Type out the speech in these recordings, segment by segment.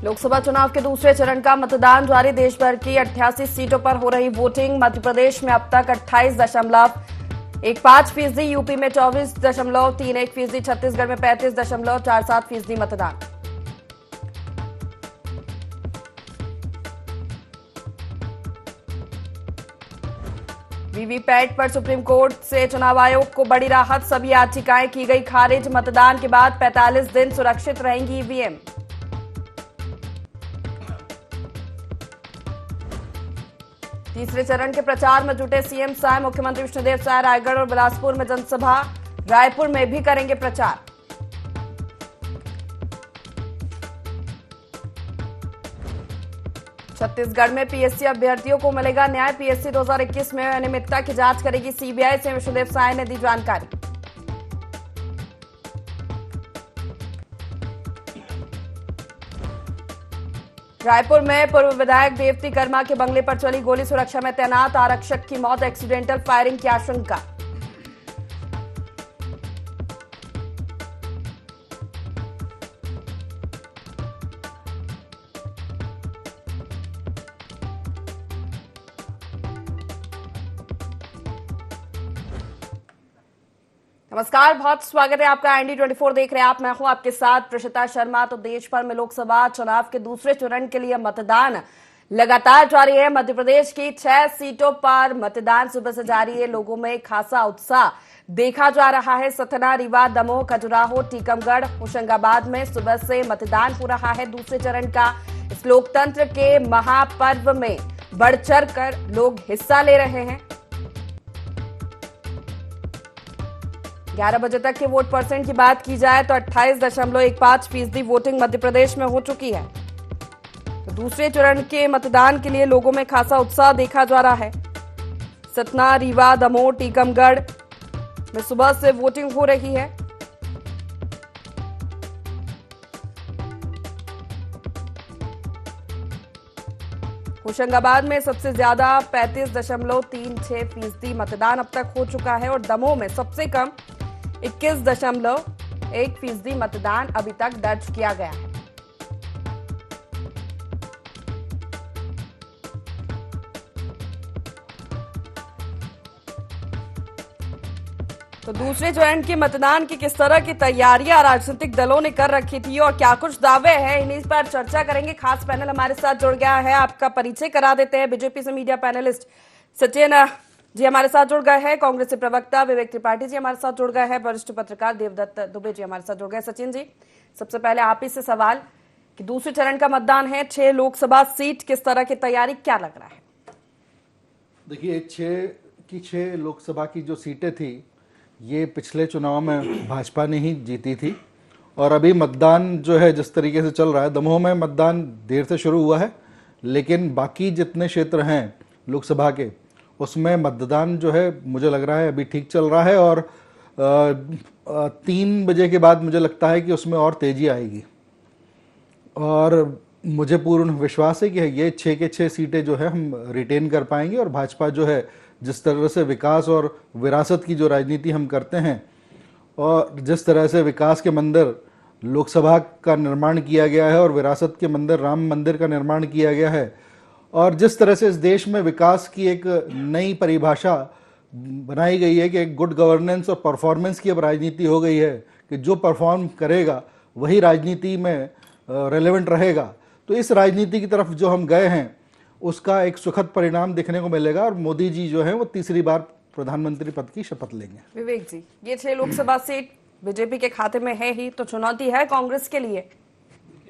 लोकसभा चुनाव के दूसरे चरण का मतदान जारी। देश भर की 88 सीटों पर हो रही वोटिंग। मध्य प्रदेश में अब तक 28.15%, यूपी में 24.31%, छत्तीसगढ़ में 35.47% मतदान। वीवीपैट पर सुप्रीम कोर्ट से चुनाव आयोग को बड़ी राहत। सभी याचिकाएं की गई खारिज। मतदान के बाद 45 दिन सुरक्षित रहेंगी ईवीएम। तीसरे चरण के प्रचार में जुटे सीएम साय। मुख्यमंत्री विष्णुदेव साय रायगढ़ और बिलासपुर में जनसभा। रायपुर में भी करेंगे प्रचार। छत्तीसगढ़ में पीएससी अभ्यर्थियों को मिलेगा न्याय। पीएससी 2021 में अनियमितता की जांच करेगी सीबीआई से विष्णुदेव साय ने दी जानकारी। रायपुर में पूर्व विधायक देवती कर्मा के बंगले पर चली गोली। सुरक्षा में तैनात आरक्षक की मौत। एक्सीडेंटल फायरिंग की आशंका। नमस्कार, बहुत स्वागत है आपका। ND24 देख रहे हैं आप। मैं हूं आपके साथ प्रशिता शर्मा। तो देश भर में लोकसभा चुनाव के दूसरे चरण के लिए मतदान लगातार जारी है। मध्य प्रदेश की 6 सीटों पर मतदान सुबह से जारी है। लोगों में खासा उत्साह देखा जा रहा है। सतना, रीवा, दमोह, खजुराहो, टीकमगढ़, होशंगाबाद में सुबह से मतदान हो रहा है दूसरे चरण का। इस लोकतंत्र के महापर्व में बढ़ चढ़ कर लोग हिस्सा ले रहे हैं। 11 बजे तक के वोट परसेंट की बात की जाए तो 28.15% वोटिंग मध्य प्रदेश में हो चुकी है। तो दूसरे चरण के मतदान के लिए लोगों में खासा उत्साह देखा जा रहा है। सतना, रीवा, दमोह, टीकमगढ़ में सुबह से वोटिंग हो रही है। होशंगाबाद में सबसे ज्यादा 35.36% मतदान अब तक हो चुका है और दमोह में सबसे कम 21.1% मतदान अभी तक दर्ज किया गया है। तो दूसरे चरण के मतदान की किस तरह की तैयारियां राजनीतिक दलों ने कर रखी थी और क्या कुछ दावे हैं, इन्हीं पर चर्चा करेंगे। खास पैनल हमारे साथ जुड़ गया है। आपका परिचय करा देते हैं। बीजेपी से मीडिया पैनलिस्ट सचिन जी हमारे साथ जुड़ गए हैं। कांग्रेस से प्रवक्ता विवेक त्रिपाठी जी हमारे साथ जुड़ गए हैं। वरिष्ठ पत्रकार देवदत्त दुबे जी हमारे साथ जुड़ गए। सचिन जी, सबसे पहले आप ही से सवाल कि दूसरे चरण का मतदान है, 6 लोकसभा सीट, किस तरह की तैयारी, क्या लग रहा है? देखिए, 6 लोकसभा की जो सीटें थी ये पिछले चुनाव में भाजपा ने ही जीती थी और अभी मतदान जो है जिस तरीके से चल रहा है, दमोह में मतदान देर से शुरू हुआ है लेकिन बाकी जितने क्षेत्र हैं लोकसभा के उसमें मतदान जो है मुझे लग रहा है अभी ठीक चल रहा है और 3 बजे के बाद मुझे लगता है कि उसमें और तेज़ी आएगी और मुझे पूर्ण विश्वास है कि ये 6 के 6 सीटें जो है हम रिटेन कर पाएंगे और भाजपा जो है जिस तरह से विकास और विरासत की जो राजनीति हम करते हैं और जिस तरह से विकास के मंदिर लोकसभा का निर्माण किया गया है और विरासत के मंदिर राम मंदिर का निर्माण किया गया है और जिस तरह से इस देश में विकास की एक नई परिभाषा बनाई गई है कि एक गुड गवर्नेंस और परफॉर्मेंस की अब राजनीति हो गई है कि जो परफॉर्म करेगा वही राजनीति में रेलेवेंट रहेगा। तो इस राजनीति की तरफ जो हम गए हैं उसका एक सुखद परिणाम देखने को मिलेगा और मोदी जी जो है वो तीसरी बार प्रधानमंत्री पद की शपथ लेंगे। विवेक जी, ये 6 लोकसभा सीट बीजेपी के खाते में है ही, तो चुनौती है कांग्रेस के लिए।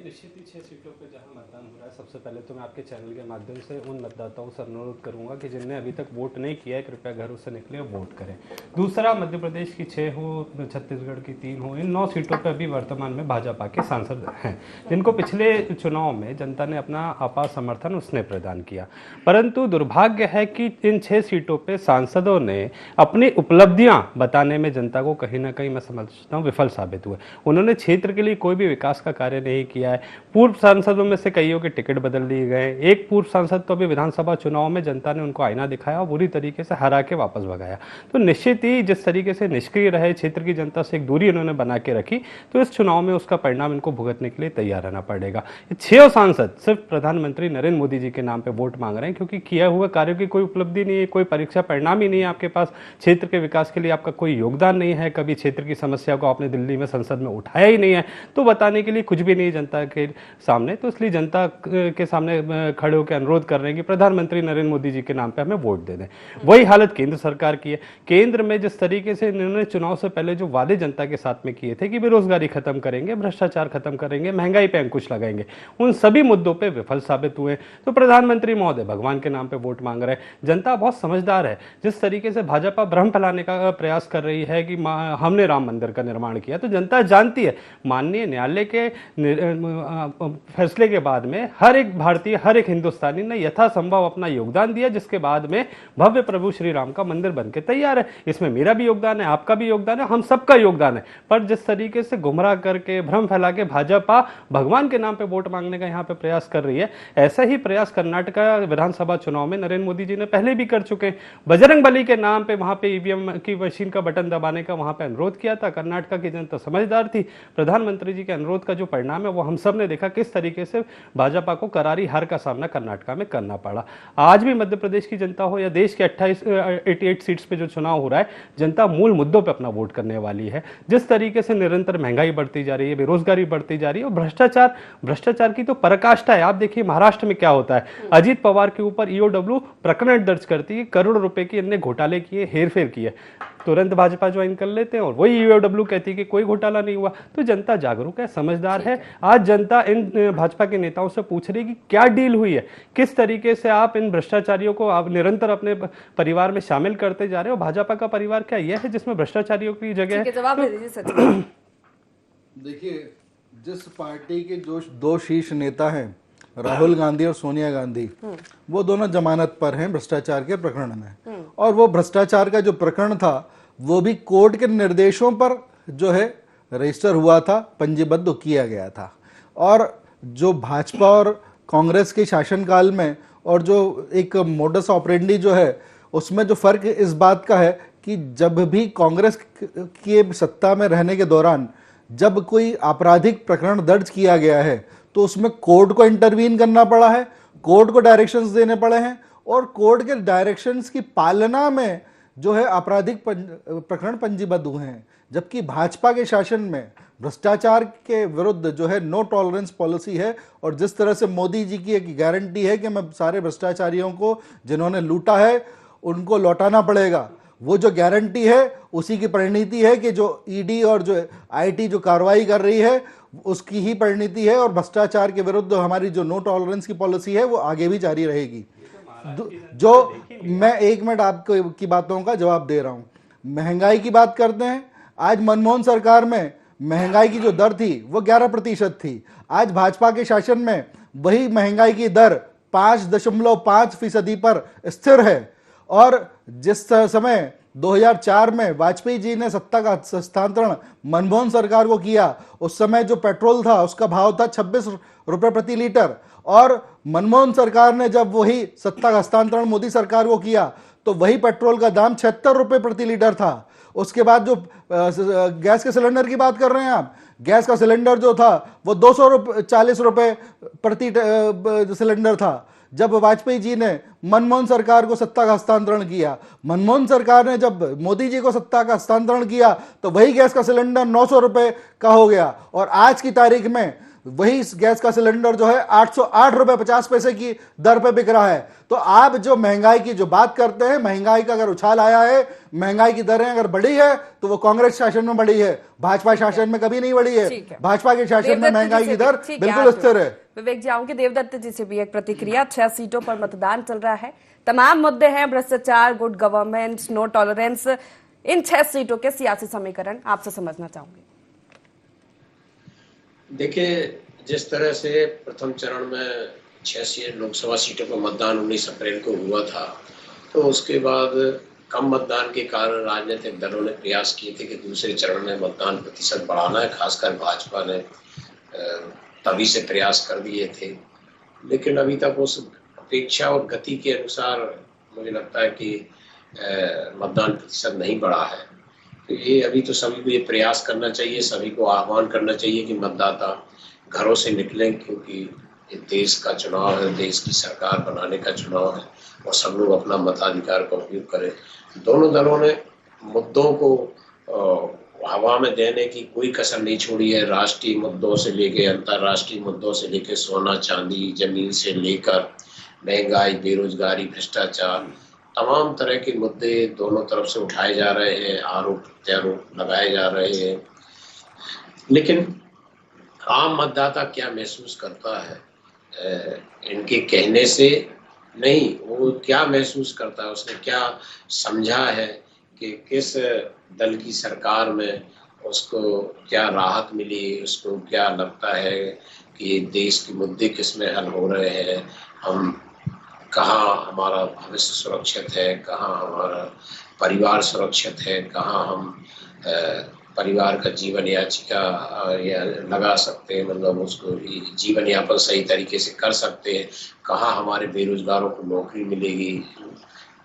निश्चित ही 6 सीटों पर जहां मतदान हो रहा है, सबसे पहले तो मैं आपके चैनल के माध्यम से उन मतदाताओं से अनुरोध करूंगा कि जिनने अभी तक वोट नहीं किया है कृपया घरों से निकले और वोट करें। दूसरा, मध्य प्रदेश की 6 हो, छत्तीसगढ़ की 3 हो, इन 9 सीटों पर अभी वर्तमान में भाजपा के सांसद हैं जिनको पिछले चुनाव में जनता ने अपना अपार समर्थन उसने प्रदान किया। परंतु दुर्भाग्य है कि इन 6 सीटों पर सांसदों ने अपनी उपलब्धियां बताने में जनता को कहीं ना कहीं मैं समझता हूँ विफल साबित हुए। उन्होंने क्षेत्र के लिए कोई भी विकास का कार्य नहीं किया गया है। पूर्व सांसदों में से कईयों के टिकट बदल दिए गए। एक पूर्व सांसद तो अभी विधानसभा चुनाव में जनता ने उनको आईना दिखाया और बुरी तरीके से हरा के वापस भगाया। तो निश्चित ही जिस तरीके से निष्क्रिय रहे, क्षेत्र की जनता से एक दूरी उन्होंने बना के रखी, तो इस चुनाव में उसका परिणाम इनको भुगतने के लिए तैयार रहना पड़ेगा। ये 6 सांसद सिर्फ प्रधानमंत्री नरेंद्र मोदी जी के नाम पे वोट मांग रहे हैं, क्योंकि किया हुआ कार्यों की कोई उपलब्धि नहीं है, कोई परीक्षा परिणाम ही नहीं है आपके पास, क्षेत्र के विकास के लिए आपका कोई योगदान नहीं है, कभी क्षेत्र की समस्या को आपने दिल्ली में संसद में उठाया ही नहीं है, तो बताने के लिए कुछ भी नहीं जनता के सामने। तो इसलिए जनता के सामने खड़े होकर अनुरोध कर रहे हैं कि प्रधानमंत्री नरेंद्र मोदी जी के नाम पे हमें वोट दे दें। वही हालत केंद्र सरकार की है। केंद्र में जिस तरीके से इन्होंने चुनाव से पहले जो वादे जनता के साथ में किए थे कि बेरोजगारी खत्म करेंगे, भ्रष्टाचार खत्म करेंगे, महंगाई पे अंकुश लगाएंगे, उन सभी मुद्दों पे विफल साबित हुए। तो प्रधानमंत्री महोदय भगवान के नाम पे वोट मांग रहे हैं। जनता बहुत समझदार है। जिस तरीके से भाजपा भ्रम फैलाने का प्रयास कर रही है कि हमने राम मंदिर का निर्माण किया, तो जनता जानती है माननीय न्यायालय के फैसले के बाद में हर एक भारतीय, हर एक हिंदुस्तानी ने यथासंभव अपना योगदान दिया, जिसके बाद में भव्य प्रभु श्री राम का मंदिर बनके तैयार है। इसमें मेरा भी योगदान है, आपका भी योगदान है, हम सबका योगदान है। पर जिस तरीके से गुमराह करके, भ्रम फैला के भाजपा भगवान के नाम पे वोट मांगने का यहाँ पे प्रयास कर रही है, ऐसा ही प्रयास कर्नाटक विधानसभा चुनाव में नरेंद्र मोदी जी ने पहले भी कर चुके हैं। बजरंग बली के नाम पे वहां पे ईवीएम की मशीन का बटन दबाने का वहां पे अनुरोध किया था। कर्नाटक की जनता समझदार थी। प्रधानमंत्री जी के अनुरोध का जो परिणाम है वो हम सब ने देखा, किस तरीके से भाजपा को करारी हार का सामना कर्नाटक में करना पड़ा। आज भी मध्य प्रदेश की जनता हो या देश के 88 सीट्स पे जो चुनाव हो रहा है, जनता मूल मुद्दों पे अपना वोट करने वाली है। जिस तरीके से निरंतर महंगाई बढ़ती जा रही है, बेरोजगारी बढ़ती जा रही है और भ्रष्टाचार की तो पराकाष्ठा है। आप देखिए महाराष्ट्र में क्या होता है। अजीत पवार के ऊपर ईओडब्ल्यू प्रकरण दर्ज करती है, करोड़ों रुपए की इनने घोटाले किए, हेरफेर किए, तुरंत भाजपा ज्वाइन कर लेते हैं और वही ईओडब्ल्यू कहती है कि कोई घोटाला नहीं हुआ। तो जनता जागरूक है, समझदार है। आज जनता इन भाजपा के नेताओं से पूछ रही है कि क्या डील हुई है, किस तरीके से आप इन भ्रष्टाचारियों को आप निरंतर अपने परिवार में शामिल करते जा रहे हो। भाजपा का परिवार क्या यह है जिसमें भ्रष्टाचारियों की जगह है? जवाब दे दीजिए सचिन। देखिए, जिस पार्टी के जो 2 शीर्ष नेता हैं, राहुल गांधी और सोनिया गांधी, वो दोनों जमानत पर हैं भ्रष्टाचार के प्रकरण में। और वो भ्रष्टाचार का जो प्रकरण था वो भी कोर्ट के निर्देशों पर जो है रजिस्टर हुआ था, पंजीबद्ध किया गया था। और जो भाजपा और कांग्रेस के शासनकाल में और जो एक मोडस ऑपरेंडी जो है, उसमें जो फर्क इस बात का है कि जब भी कांग्रेस के सत्ता में रहने के दौरान जब कोई आपराधिक प्रकरण दर्ज किया गया है तो उसमें कोर्ट को इंटरवीन करना पड़ा है, कोर्ट को डायरेक्शंस देने पड़े हैं और कोर्ट के डायरेक्शंस की पालना में जो है आपराधिक प्रकरण पंजीबद्ध हुए हैं। जबकि भाजपा के शासन में भ्रष्टाचार के विरुद्ध जो है नो टॉलरेंस पॉलिसी है और जिस तरह से मोदी जी की एक गारंटी है कि मैं सारे भ्रष्टाचारियों को जिन्होंने लूटा है उनको लौटाना पड़ेगा, वो जो गारंटी है उसी की परिणति है कि जो ईडी और जो आईटी जो कार्रवाई कर रही है उसकी ही परिणति है और भ्रष्टाचार के विरुद्ध हमारी जो नो टॉलरेंस की पॉलिसी है वो आगे भी जारी रहेगी। जो मैं 1 मिनट आपको की बातों का जवाब दे रहा हूं। महंगाई की बात करते हैं। आज मनमोहन सरकार में महंगाई की जो दर थी वो 11% थी। आज भाजपा के शासन में वही महंगाई की दर 5.5% पर स्थिर है। और जिस समय 2004 में वाजपेयी जी ने सत्ता का हस्तांतरण मनमोहन सरकार को किया, उस समय जो पेट्रोल था उसका भाव था 26 रुपए प्रति लीटर और मनमोहन सरकार ने जब वही सत्ता का हस्तांतरण मोदी सरकार को किया तो वही पेट्रोल का दाम 76 रुपए प्रति लीटर था। उसके बाद जो गैस के सिलेंडर की बात कर रहे हैं आप, गैस का सिलेंडर जो था वो 240 रुपए प्रति सिलेंडर था। जब वाजपेयी जी ने मनमोहन सरकार को सत्ता का हस्तांतरण किया, मनमोहन सरकार ने जब मोदी जी को सत्ता का हस्तांतरण किया तो वही गैस का सिलेंडर 900 रुपए का हो गया और आज की तारीख में वही गैस का सिलेंडर जो है 808 रुपए 50 पैसे की दर पे बिक रहा है। तो आप जो महंगाई की जो बात करते हैं, महंगाई का अगर उछाल आया है, महंगाई की दरें अगर बढ़ी है तो वो कांग्रेस शासन में बढ़ी है, भाजपा शासन में कभी नहीं बढ़ी है। भाजपा के शासन में महंगाई की दर बिल्कुल स्थिर है। विवेक जी, आऊंगी देवदत्त जी से भी एक प्रतिक्रिया। 6 सीटों पर मतदान चल रहा है, तमाम मुद्दे हैं, भ्रष्टाचार, गुड गवर्नेंस, नो टॉलरेंस। इन 6 सीटों के सियासी समीकरण आपसे समझना चाहूंगी। देखिए, जिस तरह से प्रथम चरण में 6 लोकसभा सीटों पर मतदान 19 अप्रैल को हुआ था, तो उसके बाद कम मतदान के कारण राजनीतिक दलों ने प्रयास किए थे कि दूसरे चरण में मतदान प्रतिशत बढ़ाना है। खासकर भाजपा ने तभी से प्रयास कर दिए थे, लेकिन अभी तक उस अपेक्षा और गति के अनुसार मुझे लगता है कि मतदान प्रतिशत नहीं बढ़ा है। तो ये अभी तो सभी को ये प्रयास करना चाहिए, सभी को आह्वान करना चाहिए कि मतदाता घरों से निकलें, क्योंकि ये देश का चुनाव है, देश की सरकार बनाने का चुनाव है और सब लोग अपना मताधिकार का उपयोग करें। दोनों दलों ने मुद्दों को हवा में देने की कोई कसर नहीं छोड़ी है। राष्ट्रीय मुद्दों से लेके अंतर्राष्ट्रीय मुद्दों से लेके सोना चांदी जमीन से लेकर महंगाई, बेरोजगारी, भ्रष्टाचार, तमाम तरह के मुद्दे दोनों तरफ से उठाए जा रहे हैं, आरोप प्रत्यारोप लगाए जा रहे हैं। लेकिन आम मतदाता क्या महसूस करता है इनके कहने से नहीं, वो क्या महसूस करता है, उसने क्या समझा है कि किस दल की सरकार में उसको क्या राहत मिली, उसको क्या लगता है कि देश के मुद्दे किस में हल हो रहे हैं, हम कहाँ हमारा भविष्य सुरक्षित है, कहाँ हमारा परिवार सुरक्षित है, कहाँ हम परिवार का जीवन याचिका या लगा सकते हैं, मतलब उसको जीवन यापन सही तरीके से कर सकते हैं, कहाँ हमारे बेरोजगारों को नौकरी मिलेगी।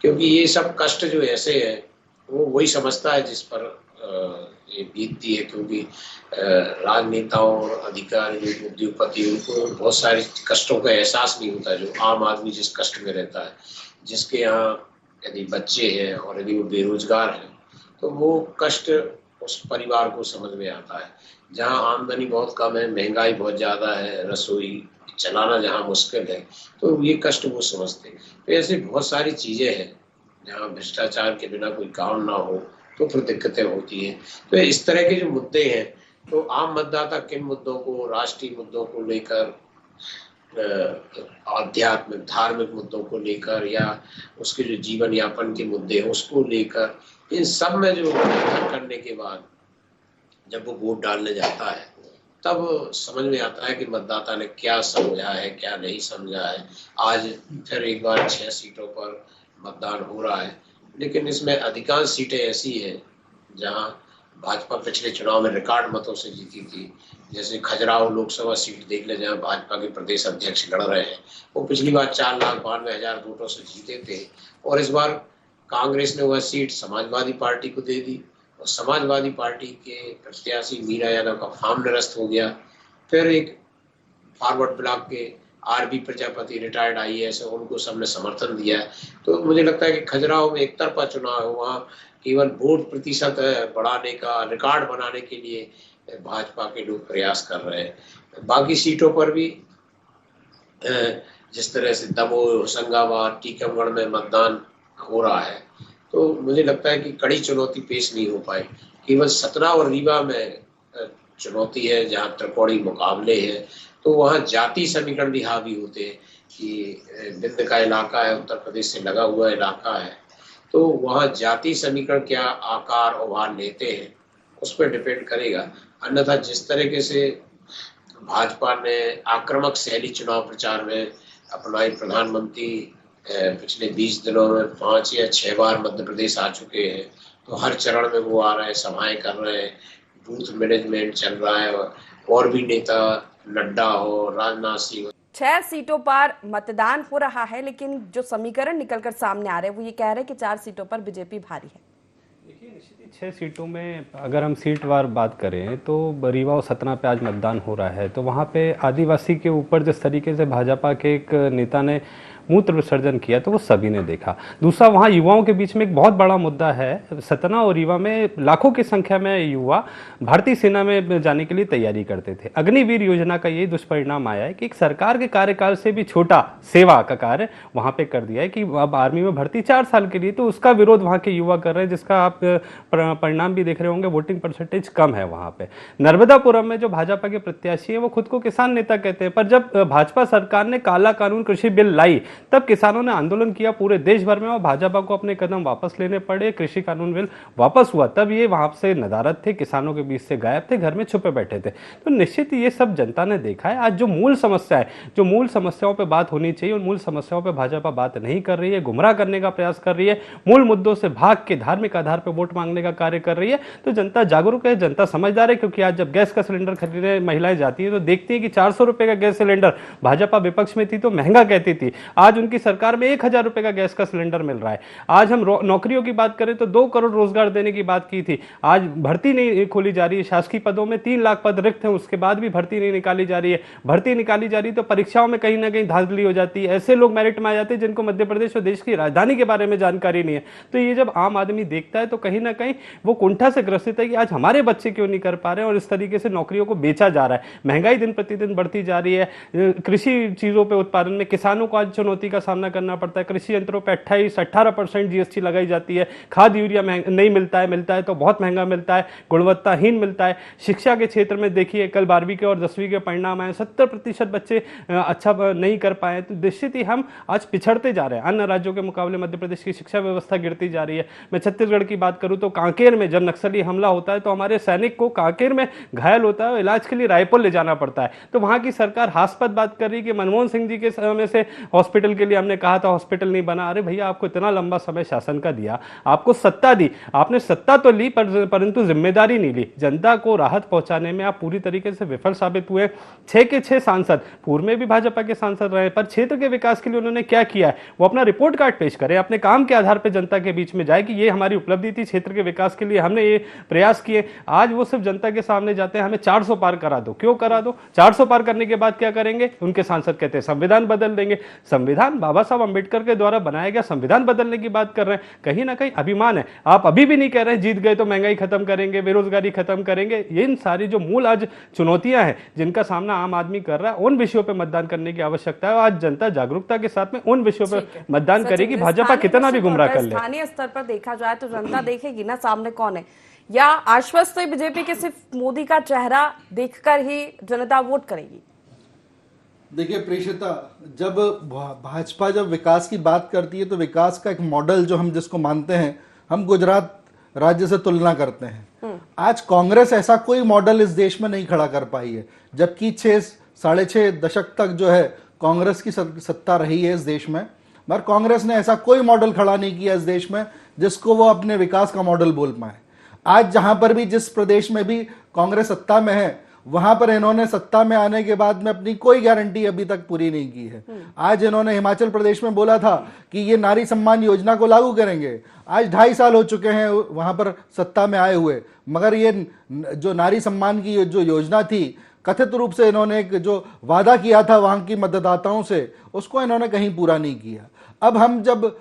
क्योंकि ये सब कष्ट जो ऐसे है वो वही समझता है जिस पर ये बीतती है। क्योंकि राजनेताओं और अधिकारी, उद्योगपति, उनको बहुत सारे कष्टों का एहसास नहीं होता जो आम आदमी जिस कष्ट में रहता है। जिसके यहाँ यदि बच्चे हैं और यदि वो बेरोजगार हैं तो वो कष्ट उस परिवार को समझ में आता है। जहाँ आमदनी बहुत कम है, महंगाई बहुत ज़्यादा है, रसोई चलाना जहाँ मुश्किल है, तो ये कष्ट वो समझते हैं। तो ऐसी बहुत सारी चीज़ें हैं जहाँ भ्रष्टाचार के बिना कोई काम ना हो तो फिर दिक्कतें होती हैं। तो इस तरह के जो मुद्दे हैं, तो आम मतदाता किन मुद्दों को, राष्ट्रीय मुद्दों को लेकर, आध्यात्मिक धार्मिक मुद्दों को लेकर, या उसके जो जीवन यापन के मुद्दे हैं उसको लेकर, इन सब में जो मंथन करने के बाद जब वो वोट डालने जाता है तब समझ में आता है कि मतदाता ने क्या समझा है, क्या नहीं समझा है। आज फिर एक बार 6 सीटों पर मतदान हो रहा है, लेकिन इसमें अधिकांश सीटें ऐसी हैं जहां भाजपा पिछले चुनाव में रिकॉर्ड मतों से जीती थी। जैसे खजुराहो लोकसभा सीट देख ले, जहां भाजपा के प्रदेश अध्यक्ष लड़ रहे हैं, वो पिछली बार 4,92,000 वोटों से जीते थे और इस बार कांग्रेस ने वह सीट समाजवादी पार्टी को दे दी और समाजवादी पार्टी के प्रत्याशी मीरा यादव का फॉर्म निरस्त हो गया। फिर एक फॉरवर्ड ब्लॉक के आरबी प्रजापति रिटायर्ड आईएएस है, उनको सबने समर्थन दिया है। तो मुझे लगता है कि खजुराहो में एक तरफा चुनाव है, वहाँ केवल वोट प्रतिशत बढ़ाने का, रिकॉर्ड बनाने के लिए भाजपा के लोग प्रयास कर रहे हैं। बाकी सीटों पर भी जिस तरह से दमोह, होशंगाबाद, टीकमगढ़ में मतदान हो रहा है, तो मुझे लगता है कि कड़ी चुनौती पेश नहीं हो पाई। केवल सतना और रीवा में चुनौती है जहाँ त्रिकोणीय मुकाबले हैं, तो वहाँ जाति समीकरण भी हावी होते हैं कि विंध्य का इलाका है, उत्तर प्रदेश से लगा हुआ इलाका है, तो वहाँ जाति समीकरण क्या आकार उभार लेते हैं उस पर डिपेंड करेगा। अन्यथा जिस तरीके से भाजपा ने आक्रामक शैली चुनाव प्रचार में अपनाई, प्रधानमंत्री पिछले 20 दिनों में 5 या 6 बार मध्य प्रदेश आ चुके हैं, तो हर चरण में वो आ रहे हैं, सभाएं कर रहे हैं, बूथ मैनेजमेंट चल रहा है। और भी नेता, नड्डा हो, राजनाथ सिंह, 6 सीटों पर मतदान हो रहा है, लेकिन जो समीकरण निकलकर सामने आ रहे हैं वो ये कह रहे हैं कि 4 सीटों पर बीजेपी भारी है। देखिए, निश्चित ही 6 सीटों में अगर हम सीटवार बात करें तो रीवा और सतना पे आज मतदान हो रहा है, तो वहाँ पे आदिवासी के ऊपर जिस तरीके से भाजपा के एक नेता ने मूत्र विसर्जन किया तो वो सभी ने देखा। दूसरा, वहाँ युवाओं के बीच में एक बहुत बड़ा मुद्दा है। सतना और रीवा में लाखों की संख्या में युवा भारतीय सेना में जाने के लिए तैयारी करते थे। अग्निवीर योजना का ये दुष्परिणाम आया है कि एक सरकार के कार्यकाल से भी छोटा सेवा का कार्य वहाँ पे कर दिया है कि अब आर्मी में भर्ती 4 साल के लिए, तो उसका विरोध वहाँ के युवा कर रहे हैं, जिसका आप परिणाम भी देख रहे होंगे, वोटिंग परसेंटेज कम है वहाँ पे। नर्मदापुरम में जो भाजपा के प्रत्याशी है वो खुद को किसान नेता कहते हैं, पर जब भाजपा सरकार ने काला कानून कृषि बिल लाई तब किसानों ने आंदोलन किया पूरे देश भर में और भाजपा को अपने कदम वापस लेने पड़े, कृषि कानून बिल वापस हुआ, तब ये वहां से नदारद थे, किसानों के बीच से गायब थे, घर में छुपे बैठे थे। तो निश्चित ये सब जनता ने देखा है। आज जो मूल समस्या है, जो मूल समस्याओं पर बात होनी चाहिए, उन मूल समस्याओं पर भाजपा बात नहीं कर रही है, गुमराह करने का प्रयास कर रही है, मूल मुद्दों से भाग के धार्मिक आधार पर वोट मांगने का कार्य कर रही है। तो जनता जागरूक है, जनता समझदार है, क्योंकि आज जब गैस का सिलेंडर खरीदने महिलाएं जाती है तो देखती है कि 400 रुपए का गैस सिलेंडर, भाजपा विपक्ष में थी तो महंगा कहती थी, आज उनकी सरकार में 1000 रुपए का गैस का सिलेंडर मिल रहा है। आज हम नौकरियों की बात करें तो 2 करोड़ रोजगार देने की बात की थी, आज भर्ती नहीं खोली जा रही है, शासकीय पदों में 3 लाख पद रिक्त हैं, उसके बाद भी भर्ती नहीं निकाली जा रही है। भर्ती निकाली जा रही तो परीक्षाओं में कहीं ना कहीं धांधली हो जाती है, ऐसे लोग मेरिट में आ जाते हैं जिनको मध्य प्रदेश और देश की राजधानी के बारे में जानकारी नहीं है। तो ये जब आम आदमी देखता है तो कहीं ना कहीं वो कुंठा से ग्रसित है कि आज हमारे बच्चे क्यों नहीं कर पा रहे हैं, और इस तरीके से नौकरियों को बेचा जा रहा है। महंगाई दिन प्रतिदिन बढ़ती जा रही है, कृषि चीजों पे उत्पादन में किसानों को आज चुनौती का सामना करना पड़ता है। कृषि यंत्रों पे 28-18% जीएसटी लगाई जाती है, खाद यूरिया नहीं मिलता है तो बहुत महंगा मिलता है, गुणवत्ताहीन मिलता है। शिक्षा के क्षेत्र में देखिए, कल 12वीं के और 10वीं के परिणाम आए, 70% बच्चे अच्छा नहीं कर पाए। तो निश्चित ही हम आज पिछड़ते जा रहे हैं, अन्य राज्यों के मुकाबले मध्य प्रदेश की शिक्षा व्यवस्था गिरती जा रही है। मैं छत्तीसगढ़ की बात करूं तो कांकेर में जब नक्सली हमला होता है तो हमारे सैनिक को कांकेर में घायल होता है, इलाज के लिए रायपुर ले जाना पड़ता है। तो वहां की सरकार हास्पद बात कर रही है कि मनमोहन सिंह जी के समय से हॉस्पिटल के लिए हमने कहा था, हॉस्पिटल नहीं बना। अरे भैया, आपको इतना लंबा समय शासन का दिया, आपको सत्ता दी, आपने सत्ता तो ली परंतु जिम्मेदारी नहीं ली। जनता को राहत पहुंचाने में आप पूरी तरीके से विफल साबित हुए। 6 के 6 सांसद, पूर्व में भी भाजपा के सांसद रहे, पर क्षेत्र के विकास के लिए उन्होंने क्या किया है वो अपना रिपोर्ट कार्ड पेश करें, अपने काम के आधार पर जनता के बीच में जाए कि ये हमारी उपलब्धि थी, क्षेत्र के विकास के लिए हमने ये प्रयास किए। आज वो सिर्फ जनता के सामने जाते हैं, हमें 400 पार करा दो। क्यों करा दो? 400 पार करने के बाद क्या करेंगे? उनके सांसद कहते हैं संविधान बदल देंगे। संविधान बाबा साहब अंबेडकर के द्वारा बनाया गया संविधान बदलने की बात कर रहे हैं। कहीं ना कहीं अभिमान है। आप अभी भी नहीं कह रहे हैं जीत गए तो महंगाई खत्म करेंगे, बेरोजगारी खत्म करेंगे। ये इन सारी जो मूल आज चुनौतियां हैं जिनका सामना आम आदमी कर रहा है, उन विषयों पर मतदान करने की आवश्यकता है। आज जनता जागरूकता के साथ में उन विषयों पर मतदान करेगी, भाजपा कितना भी गुमराह कर ले। स्थानीय स्तर पर देखा जाए तो जनता देखेगी ना सामने कौन है, या आश्वस्त है बीजेपी के सिर्फ मोदी का चेहरा देखकर ही जनता वोट करेगी? देखिए प्रेषिता, जब भाजपा जब विकास की बात करती है तो विकास का एक मॉडल जो हम जिसको मानते हैं, हम गुजरात राज्य से तुलना करते हैं। आज कांग्रेस ऐसा कोई मॉडल इस देश में नहीं खड़ा कर पाई है, जबकि 6-6.5 दशक तक जो है कांग्रेस की सत्ता रही है इस देश में, मगर कांग्रेस ने ऐसा कोई मॉडल खड़ा नहीं किया इस देश में जिसको वो अपने विकास का मॉडल बोल पाए। आज जहां पर भी, जिस प्रदेश में भी कांग्रेस सत्ता में है, वहां पर इन्होंने सत्ता में आने के बाद में अपनी कोई गारंटी अभी तक पूरी नहीं की है। आज इन्होंने हिमाचल प्रदेश में बोला था कि ये नारी सम्मान योजना को लागू करेंगे। आज 2.5 साल हो चुके हैं वहां पर सत्ता में आए हुए, मगर ये जो नारी सम्मान की जो योजना थी, कथित रूप से इन्होंने एक जो वादा किया था वहां की मतदाताओं से, उसको इन्होंने कहीं पूरा नहीं किया। अब हम जब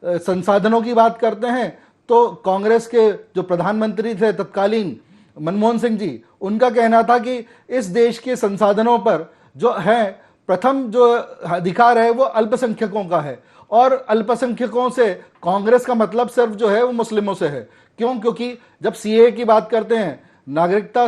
संसाधनों की बात करते हैं तो कांग्रेस के जो प्रधानमंत्री थे तत्कालीन, मनमोहन सिंह जी, उनका कहना था कि इस देश के संसाधनों पर जो है प्रथम जो अधिकार है वो अल्पसंख्यकों का है, और अल्पसंख्यकों से कांग्रेस का मतलब सिर्फ जो है वो मुस्लिमों से है। क्यों? क्योंकि जब सीए की बात करते हैं, नागरिकता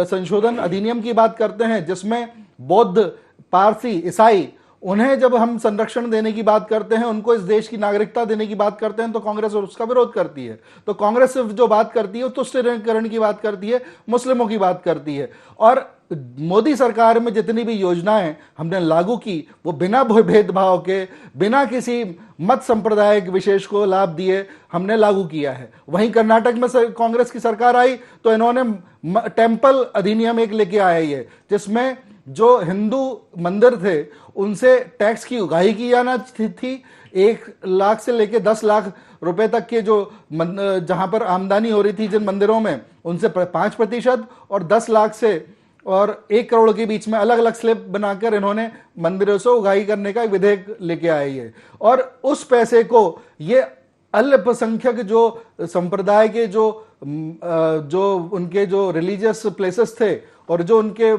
संशोधन अधिनियम की बात करते हैं, जिसमें बौद्ध, पारसी, ईसाई, उन्हें जब हम संरक्षण देने की बात करते हैं, उनको इस देश की नागरिकता देने की बात करते हैं, तो कांग्रेस उसका विरोध करती है। तो कांग्रेस सिर्फ जो बात करती है वो तुष्टीकरण की बात करती है, मुस्लिमों की बात करती है। और मोदी सरकार में जितनी भी योजनाएं हमने लागू की वो बिना भेदभाव के, बिना किसी मत संप्रदाय विशेष को लाभ दिए हमने लागू किया है। वहीं कर्नाटक में कांग्रेस की सरकार आई तो इन्होंने टेम्पल अधिनियम एक लेके आया है, जिसमें जो हिंदू मंदिर थे उनसे टैक्स की उगाही की जाना थी। 1 लाख से लेकर 10 लाख रुपए तक के जो जहां पर आमदनी हो रही थी जिन मंदिरों में, उनसे 5% और 10 लाख से और 1 करोड़ के बीच में अलग अलग स्लैब बनाकर इन्होंने मंदिरों से उगाही करने का विधेयक लेके आई है। और उस पैसे को ये अल्पसंख्यक जो संप्रदाय के जो उनके जो रिलीजियस प्लेसेस थे और जो उनके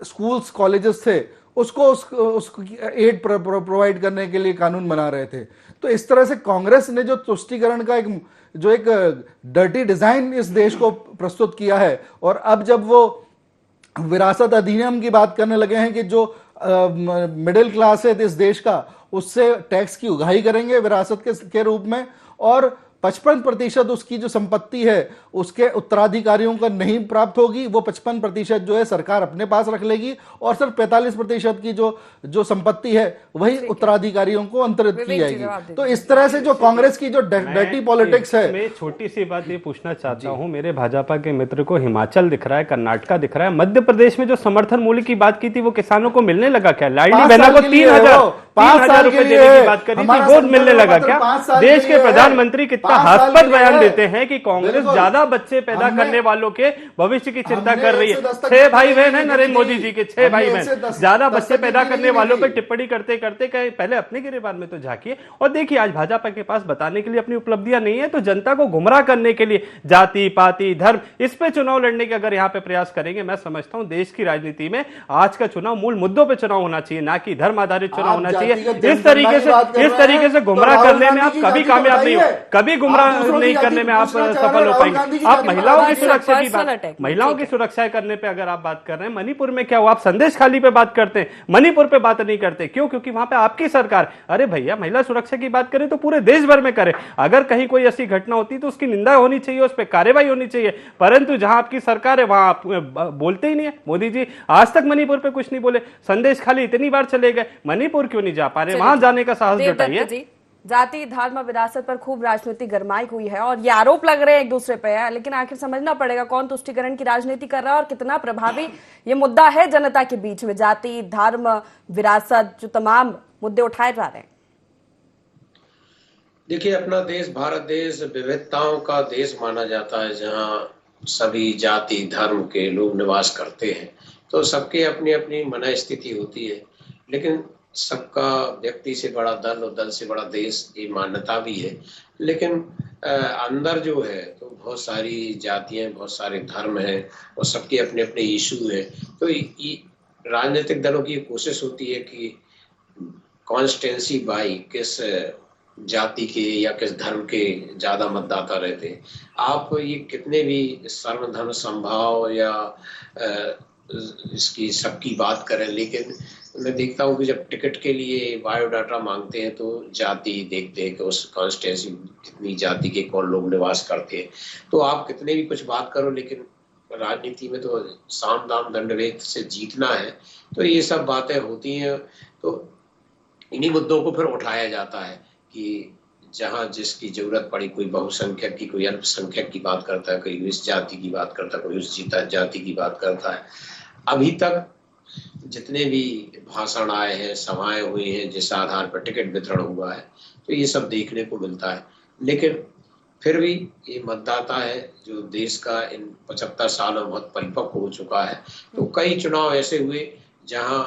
स्कूल्स कॉलेजेस थे, उसको एड प्रोवाइड करने के लिए कानून बना रहे थे। तो इस तरह से कांग्रेस ने जो तुष्टीकरण का एक डर्टी डिजाइन इस देश को प्रस्तुत किया है, और अब जब वो विरासत अधिनियम की बात करने लगे हैं कि जो मिडिल क्लास है इस देश का, उससे टैक्स की उगाही करेंगे विरासत के रूप में, और 55% उसकी जो संपत्ति है उसके उत्तराधिकारियों को नहीं प्राप्त होगी। वो 55% जो है सरकार अपने पास रख लेगी, और सिर्फ 45% की जो संपत्ति है वही उत्तराधिकारियों को अंतरित की जाएगी। तो इस तरह से जो कांग्रेस की जो डर्टी पॉलिटिक्स है। मैं छोटी सी बात ये पूछना चाहता हूं, मेरे भाजपा के मित्र को हिमाचल दिख रहा है, कर्नाटका दिख रहा है, मध्य प्रदेश में जो समर्थन मूल्य की बात की थी वो किसानों को मिलने लगा क्या? लाडली बहना को 3,000 रुपए देने की बात करी थी, वो मिलने लगा क्या? देश के प्रधानमंत्री कितना हास्पद बयान देते हैं कि कांग्रेस ज्यादा बच्चे पैदा करने वालों के भविष्य की चिंता कर रही है। 6 भाई बहन है नरेंद्र मोदी जी के, 6 भाई बहन, ज्यादा बच्चे पैदा करने वालों पर टिप्पणी करते करते पहले अपने गिरेबान में तो झांकिए। और देखिए आज भाजपा के पास बताने के लिए अपनी उपलब्धियां नहीं है, तो जनता को गुमराह करने के लिए जाति पाति धर्म इस पे चुनाव लड़ने के अगर यहाँ पे प्रयास करेंगे, मैं समझता हूं देश की राजनीति में आज का चुनाव मूल मुद्दों पर चुनाव होना चाहिए, ना कि धर्म आधारित चुनाव होना चाहिए। इस तरीके से गुमराह करने में आप कभी कामयाब नहीं हो, कभी गुमराह नहीं करने में आप सफल हो पाएंगे। आप महिलाओं की सुरक्षा की बात, महिलाओं की सुरक्षा करने पे अगर आप बात कर रहे हैं, मणिपुर में क्या हुआ? आप संदेश खाली पे बात करते हैं, मणिपुर पे बात नहीं करते, क्यों? क्योंकि वहां पे आपकी सरकार। अरे भैया, महिला सुरक्षा की बात करें तो पूरे देश भर में करें। अगर कहीं कोई ऐसी घटना होती तो उसकी निंदा होनी चाहिए, उस पर कार्रवाई होनी चाहिए, परंतु जहां आपकी सरकार है वहां आप बोलते ही नहीं है। मोदी जी आज तक मणिपुर पे कुछ नहीं बोले, संदेश खाली इतनी बार चले गए, मणिपुर क्यों नहीं जा पा रहे? वहां जाने का साहस जुटाइए। जाति धर्म विरासत पर खूब राजनीति गरमाई हुई है और ये आरोप लग रहे हैं एक दूसरे पे है, लेकिन आखिर समझना पड़ेगा कौन तुष्टीकरण की राजनीति कर रहा है और कितना प्रभावी ये मुद्दा है जनता के बीच में। जाति धर्म विरासत जो तमाम मुद्दे उठाए जा रहे हैं। देखिए, अपना देश भारत देश विविधताओं का देश माना जाता है, जहाँ सभी जाति धर्म के लोग निवास करते हैं। तो सबके अपनी अपनी मन स्थिति होती है, लेकिन सबका व्यक्ति से बड़ा दल और दल से बड़ा देश, ये मान्यता भी है। लेकिन अंदर जो है तो बहुत सारी जातियां, बहुत सारे धर्म हैं और सबके अपने अपने इशू है। तो राजनीतिक दलों की कोशिश होती है कि कॉन्स्टिट्यूंसी बाई किस जाति के या किस धर्म के ज्यादा मतदाता रहते हैं। आप ये कितने भी सर्व धर्म संभाव या इसकी सबकी बात करें, लेकिन मैं देखता हूँ कि जब टिकट के लिए बायोडाटा मांगते हैं तो जाति देखते हैं कि उस कॉन्स्टिट्यूंसी कितनी जाति के कौन लोग निवास करते हैं। तो आप कितने भी कुछ बात करो, लेकिन राजनीति में तो साम दाम दंडभेद से जीतना है। तो ये सब बातें होती हैं, तो इन्हीं मुद्दों को फिर उठाया जाता है कि जहाँ जिसकी जरूरत पड़ी, कोई बहुसंख्यक की, कोई अल्पसंख्यक की बात करता है, कोई इस जाति की बात करता है, कोई उस जाति की बात करता है। अभी तक जितने भी भाषण आए हैं, सभाएं हुई हैं, जिस आधार पर टिकट वितरण हुआ है, तो ये सब देखने को मिलता है। लेकिन फिर भी ये मतदाता है जो देश का इन 75 साल में बहुत परिपक्व हो चुका है। तो कई चुनाव ऐसे हुए जहां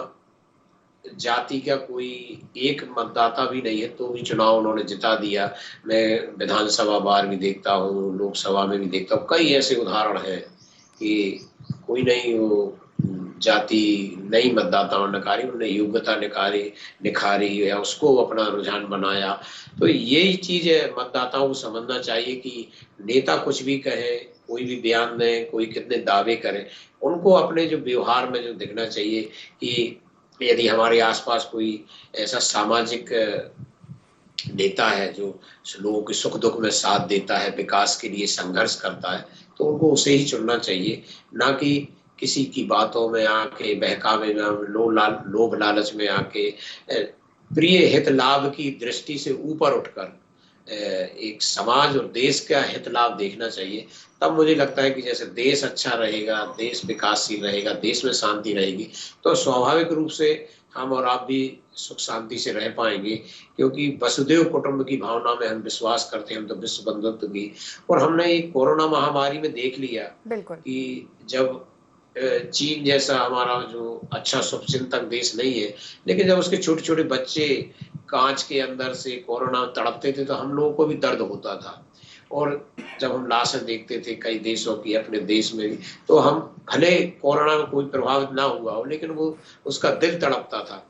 जाति का कोई एक मतदाता भी नहीं है, तो भी चुनाव उन्होंने जिता दिया। मैं विधानसभा बार भी देखता हूँ, लोकसभा में भी देखता हूँ, कई ऐसे उदाहरण हैं कि कोई नहीं वो जाति नई मतदाताओं ने निखारी, उन्होंने योग्यता निखारी या उसको अपना रुझान बनाया। तो यही चीज है, मतदाताओं को समझना चाहिए कि नेता कुछ भी कहे, कोई भी बयान दें, कोई कितने दावे करें, उनको अपने जो व्यवहार में जो दिखना चाहिए कि यदि हमारे आसपास कोई ऐसा सामाजिक नेता है जो लोगों के सुख दुख में साथ देता है, विकास के लिए संघर्ष करता है, तो उनको उसे ही चुनना चाहिए, ना कि किसी की बातों में आके, बहकावे में, लोभ लालच में आके, प्रिय हित लाभ की दृष्टि से ऊपर उठकर एक समाज और देश का हित लाभ देखना चाहिए। तब मुझे लगता है कि जैसे देश अच्छा रहेगा, देश विकासशील रहेगा, देश में शांति रहेगी, तो स्वाभाविक रूप से हम और आप भी सुख शांति से रह पाएंगे, क्योंकि वसुधैव कुटुंब की भावना में हम विश्वास करते हैं, हम तो विश्व बंधुत्व की। और हमने ये कोरोना महामारी में देख लिया कि जब चीन जैसा हमारा जो अच्छा शुभचिंतक देश नहीं है, लेकिन जब उसके छोटे छोटे बच्चे कांच के अंदर से कोरोना तड़पते थे तो हम लोगों को भी दर्द होता था। और जब हम लाशें देखते थे कई देशों की, अपने देश में भी, तो हम भले कोरोना में कोई प्रभावित ना हुआ हो, लेकिन वो उसका दिल तड़पता था।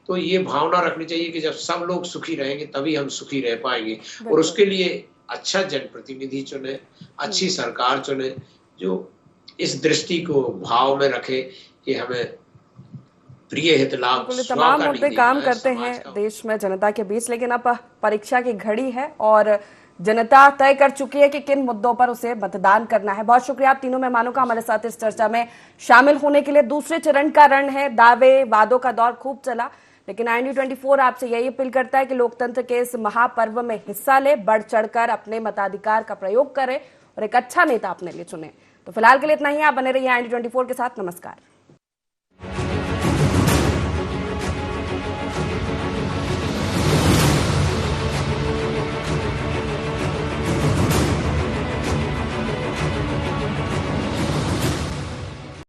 तो ये भावना रखनी चाहिए कि जब सब लोग सुखी रहेंगे तभी हम सुखी रह पाएंगे, और उसके लिए अच्छा जनप्रतिनिधि चुने, अच्छी सरकार चुने, जो इस दृष्टि को भाव में रखे कि हमें प्रिय हित लाभ बिल्कुल, ये स्व तमाम का मुद्दे नहीं काम देखना है, करते समाज हैं का। देश में जनता के बीच, लेकिन अब परीक्षा की घड़ी है और जनता तय कर चुकी है कि किन मुद्दों पर उसे मतदान करना है। बहुत शुक्रिया आप तीनों मेहमानों का हमारे साथ इस चर्चा में शामिल होने के लिए। दूसरे चरण का रण है, दावे वादों का दौर खूब चला, लेकिन IND24 आपसे यही अपील करता है कि लोकतंत्र के इस महापर्व में हिस्सा ले, बढ़ चढ़कर अपने मताधिकार का प्रयोग करें और एक अच्छा नेता अपने लिए चुने। तो फिलहाल के लिए इतना ही। आप बने रहिए IND24 के साथ। नमस्कार।